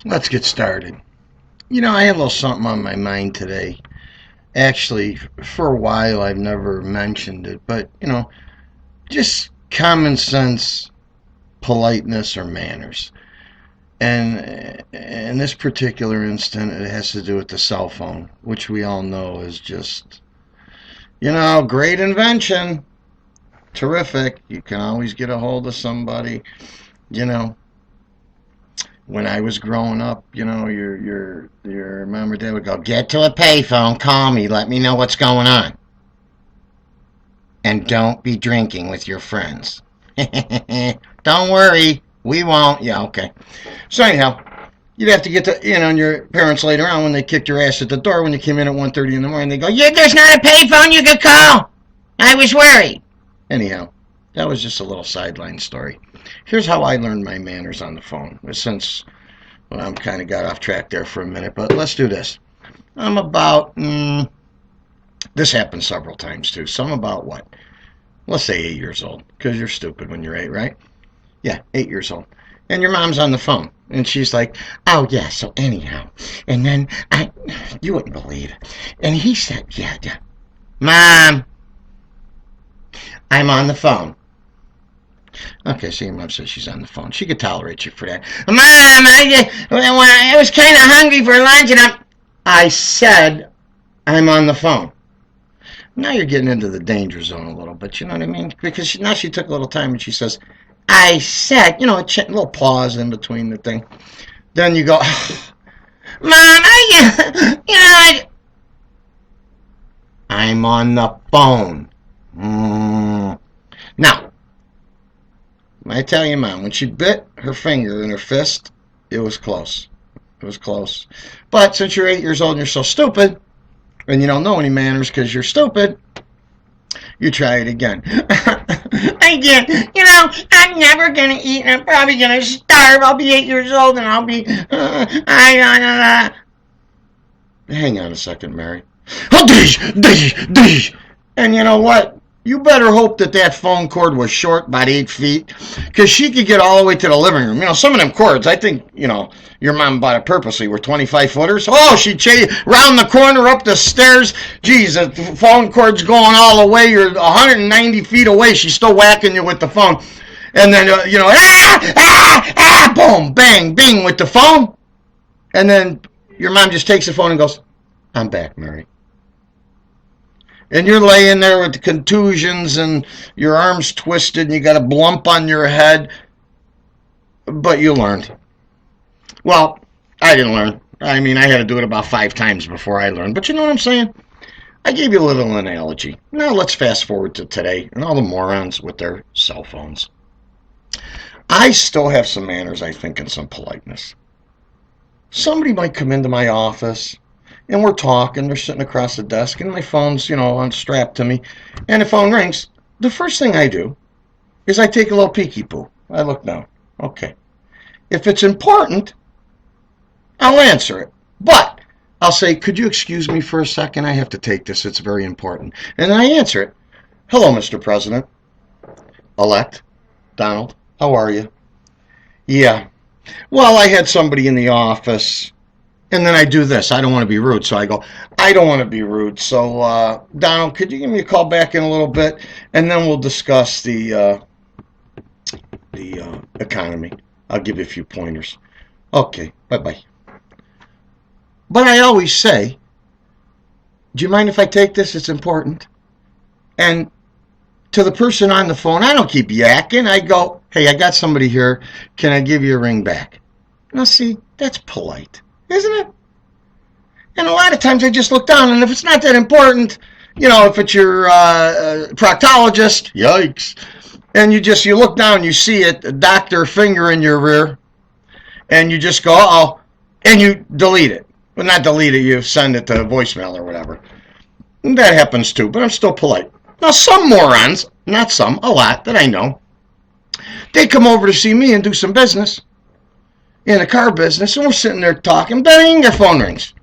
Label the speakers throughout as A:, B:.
A: Let's get started. I have a little something on my mind today. Actually, for a while I've never mentioned it, but, just common sense, politeness, or manners. And in this particular instant, it has to do with the cell phone, which we all know is just, great invention. Terrific. You can always get a hold of somebody, you know. When I was growing up, your mom or dad would go, "Get to a payphone, call me, let me know what's going on. And don't be drinking with your friends." Don't worry, we won't. Yeah, okay. So anyhow, you'd have to get to, and your parents later on when they kicked your ass at the door when you came in at 1:30 in the morning, they go, "Yeah, there's not a payphone you could call. I was worried." Anyhow, that was just a little sideline story. Here's how I learned my manners on the phone. Since I'm kind of got off track there for a minute, but let's do this. I'm about, this happened several times too. So I'm about what? Let's say 8 years old, because you're stupid when you're 8, right? Yeah, 8 years old. And your mom's on the phone, and she's like, "Oh, yeah, so anyhow, and then you wouldn't believe it. And he said, yeah. Mom, I'm on the phone." Okay, so your mom says she's on the phone. She could tolerate you for that. "Mom, I was kind of hungry for lunch, and I said I'm on the phone." Now you're getting into the danger zone a little bit, you know what I mean? Because now she took a little time and she says, "I said," a little pause in between the thing. Then you go, "Mom, I'm on the phone." Now, I tell you, Mom, when she bit her finger in her fist, it was close. It was close. But since you're 8 years old and you're so stupid, and you don't know any manners because you're stupid, you try it again. "I can't, I'm never going to eat, and I'm probably going to starve. I'll be 8 years old, and I'll be, Hang on a second, Mary. And you know what? You better hope that phone cord was short, about 8 feet, because she could get all the way to the living room. Some of them cords, I think, your mom bought it purposely, were 25-footers. Oh, she'd chase round the corner, up the stairs. Geez, the phone cord's going all the way. You're 190 feet away. She's still whacking you with the phone. And then, boom, bang, bing with the phone. And then your mom just takes the phone and goes, "I'm back, Mary." And you're laying there with contusions and your arms twisted and you got a lump on your head. But you learned. Well, I didn't learn. I mean, I had to do it about 5 times before I learned. But you know what I'm saying? I gave you a little analogy. Now let's fast forward to today and all the morons with their cell phones. I still have some manners, I think, and some politeness. Somebody might come into my office and we're talking, they're sitting across the desk, and my phone's, strapped to me, and the phone rings. The first thing I do is I take a little peeky-poo. I look down. Okay. If it's important, I'll answer it. But I'll say, "Could you excuse me for a second? I have to take this. It's very important." And then I answer it. "Hello, Mr. President. Elect Donald. How are you?" "Yeah. Well, I had somebody in the office." And then I do this. I don't want to be rude, so I go, "I don't want to be rude. So, Donald, could you give me a call back in a little bit, and then we'll discuss the economy. I'll give you a few pointers." "Okay, bye-bye." But I always say, "Do you mind if I take this? It's important." And to the person on the phone, I don't keep yakking. I go, "Hey, I got somebody here. Can I give you a ring back?" Now, see, that's polite. Isn't it? And a lot of times I just look down, and if it's not that important, if it's your proctologist, yikes, and you look down, you see it, a doctor finger in your rear, and you just go, "Uh-oh," and you delete it. Well, not delete it, you send it to voicemail or whatever. And that happens too, but I'm still polite. Now, some morons, not some, a lot that I know, they come over to see me and do some business in the car business, and we're sitting there talking, bang, their phone rings.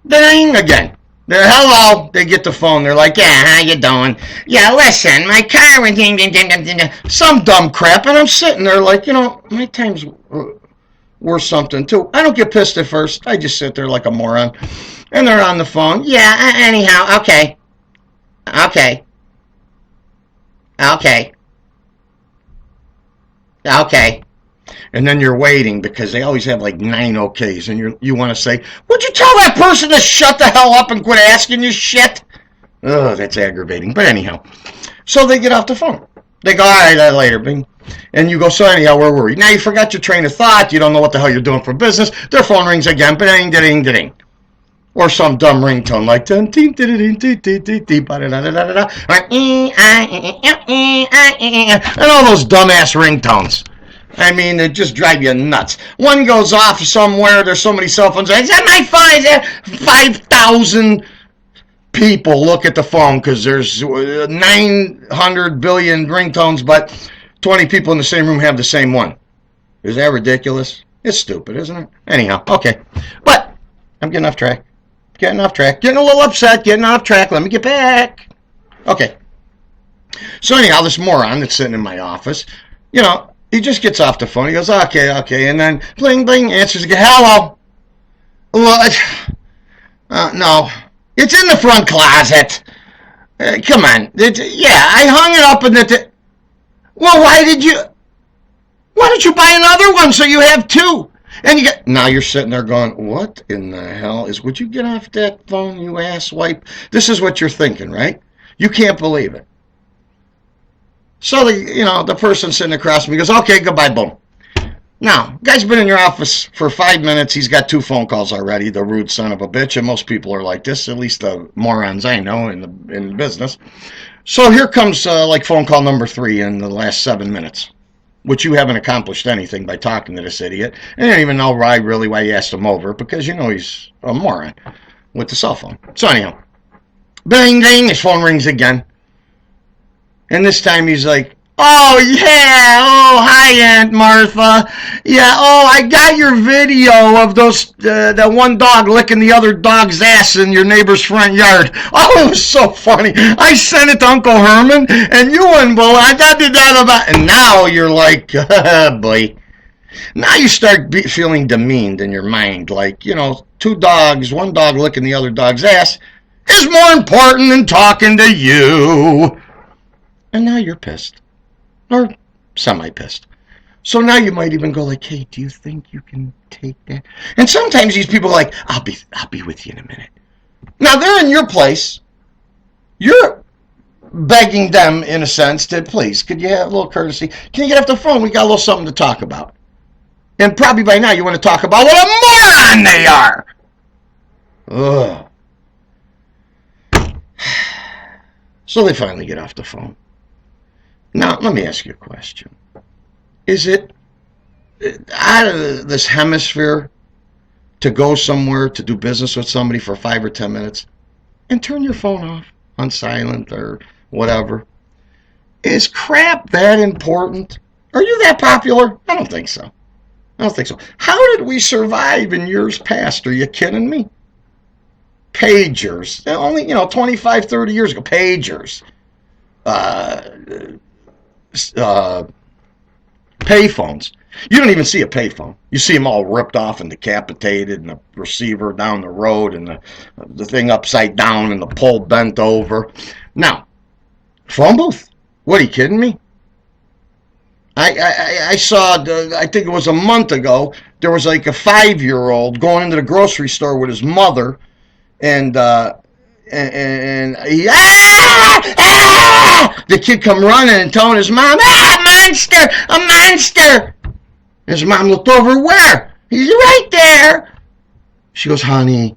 A: Bang, again. They're, "Hello." They get the phone. They're like, "Yeah, how you doing? Yeah, listen, my car went some dumb crap." And I'm sitting there like, my time's worth something too. I don't get pissed at first. I just sit there like a moron. And they're on the phone. Yeah, anyhow, okay. Okay. Okay. Okay. And then you're waiting because they always have like 9 okays. And you want to say, would you tell that person to shut the hell up and quit asking you shit? Oh, that's aggravating. But anyhow. So they get off the phone. They go, all right, later, bing. And you go, so anyhow, where were you? Now you forgot your train of thought. You don't know what the hell you're doing for business. Their phone rings again. Ba-ding, da-ding, da-ding. Or some dumb ringtone like and all those dumbass ringtones. I mean, they just drive you nuts. One goes off somewhere. There's so many cell phones. Is that my phone? 5,000 people look at the phone because there's 900 billion ringtones, but 20 people in the same room have the same one. Is that ridiculous? It's stupid, isn't it? Anyhow, okay. But I'm getting off track. Getting a little upset, getting off track. Let me get back. Okay. So anyhow, this moron that's sitting in my office, he just gets off the phone. He goes, okay. And then bling, bling, answers again. Hello. Well, no. It's in the front closet. Come on. I hung it up in the... Well, why did you buy another one so you have 2? And now you're sitting there going, what in the hell would you get off that phone, you asswipe? This is what you're thinking, right? You can't believe it. So the person sitting across from me goes, okay, goodbye, boom. Now, guy's been in your office for 5 minutes. He's got 2 phone calls already, the rude son of a bitch, and most people are like this, at least the morons I know in business. So here comes phone call number 3 in the last 7 minutes. Which you haven't accomplished anything by talking to this idiot. And I don't even know why you asked him over, because he's a moron with the cell phone. So anyhow, bang, ding, his phone rings again. And this time he's like, oh, yeah, hi, Aunt Martha. Yeah, I got your video of that one dog licking the other dog's ass in your neighbor's front yard. Oh, it was so funny. I sent it to Uncle Herman, and you wouldn't believe I got that about. And now you're like, boy. Now you start feeling demeaned in your mind, like, 2 dogs, one dog licking the other dog's ass is more important than talking to you. And now you're pissed. Or semi-pissed. So now you might even go like, hey, do you think you can take that? And sometimes these people are like, I'll be with you in a minute. Now they're in your place. You're begging them, in a sense, to please, could you have a little courtesy? Can you get off the phone? We got a little something to talk about. And probably by now you want to talk about what a moron they are. Ugh. So they finally get off the phone. Now, let me ask you a question. Is it out of this hemisphere to go somewhere to do business with somebody for 5 or 10 minutes and turn your phone off on silent or whatever? Is crap that important? Are you that popular? I don't think so. How did we survive in years past? Are you kidding me? Pagers. Only, 25, 30 years ago. Pagers. Payphones. You don't even see a payphone. You see them all ripped off and decapitated, and the receiver down the road, and the thing upside down, and the pole bent over. Now, phone booth. What, are you kidding me? I saw, I think it was a month ago, there was like a 5-year-old going into the grocery store with his mother, and he, the kid come running and telling his mom, monster, a monster. His mom looked over, where? He's right there. She goes, honey,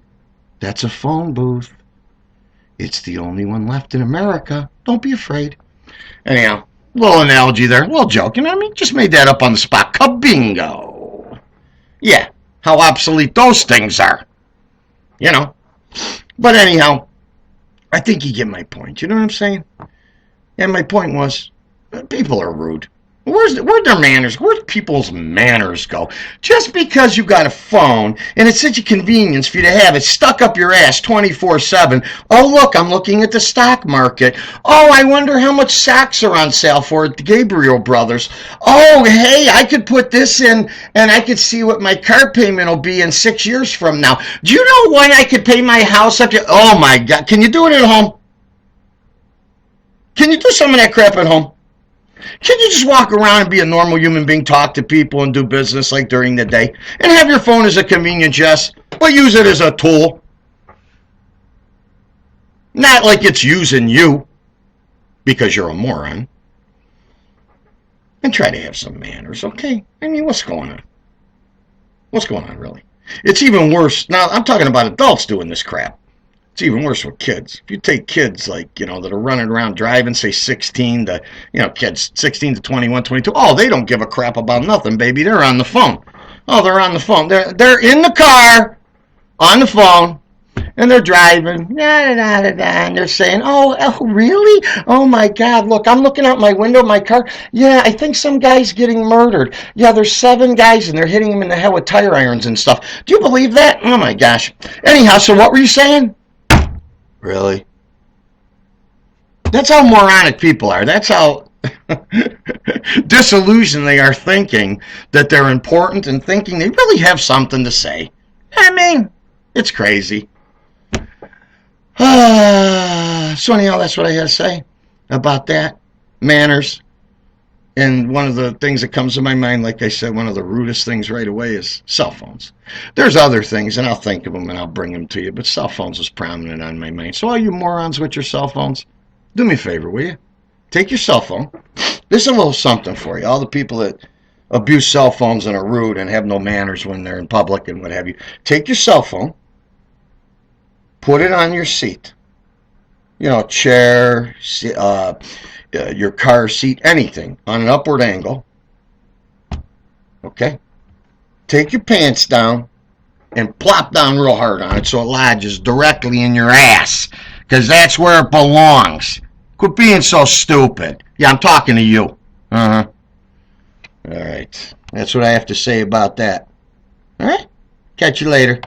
A: that's a phone booth. It's the only one left in America. Don't be afraid. Anyhow, little analogy there, a little joke. Just made that up on the spot. Kabingo. Yeah, how obsolete those things are. But anyhow, I think you get my point. You know what I'm saying? And my point was, people are rude. Where'd their manners? Where'd people's manners go? Just because you got a phone and it's such a convenience for you to have it stuck up your ass 24/7. Oh, look, I'm looking at the stock market. Oh, I wonder how much socks are on sale for at the Gabriel Brothers. Oh, hey, I could put this in and I could see what my car payment will be in 6 years from now. Do you know when I could pay my house up to? Oh my God, can you do it at home? Can you do some of that crap at home? Can you just walk around and be a normal human being, talk to people and do business like during the day? And have your phone as a convenience, yes, but use it as a tool. Not like it's using you because you're a moron. And try to have some manners, okay? I mean, what's going on? What's going on, really? It's even worse. Now, I'm talking about adults doing this crap. It's even worse with kids. If you take kids like, that are running around driving, say 16 to, kids 16 to 21, 22. Oh, they don't give a crap about nothing, baby. They're on the phone. Oh, they're on the phone. They're in the car on the phone and they're driving. And they're saying, oh, really? Oh my God, look, I'm looking out my window of my car. Yeah, I think some guy's getting murdered. Yeah, there's 7 guys and they're hitting him in the head with tire irons and stuff. Do you believe that? Oh my gosh. Anyhow, so what were you saying? Really? That's how moronic people are. That's how disillusioned they are, thinking that they're important and thinking they really have something to say. I mean, it's crazy. So anyhow, that's what I had to say about that. Manners. And one of the things that comes to my mind, like I said, one of the rudest things right away is cell phones. There's other things, and I'll think of them and I'll bring them to you, but cell phones is prominent on my mind. So all you morons with your cell phones, do me a favor, will you? Take your cell phone. This is a little something for you. All the people that abuse cell phones and are rude and have no manners when they're in public and what have you. Take your cell phone, put it on your seat. Chair, your car seat, anything, on an upward angle. Okay? Take your pants down and plop down real hard on it so it lodges directly in your ass, because that's where it belongs. Quit being so stupid. Yeah, I'm talking to you. Uh-huh. All right. That's what I have to say about that. All right? Catch you later.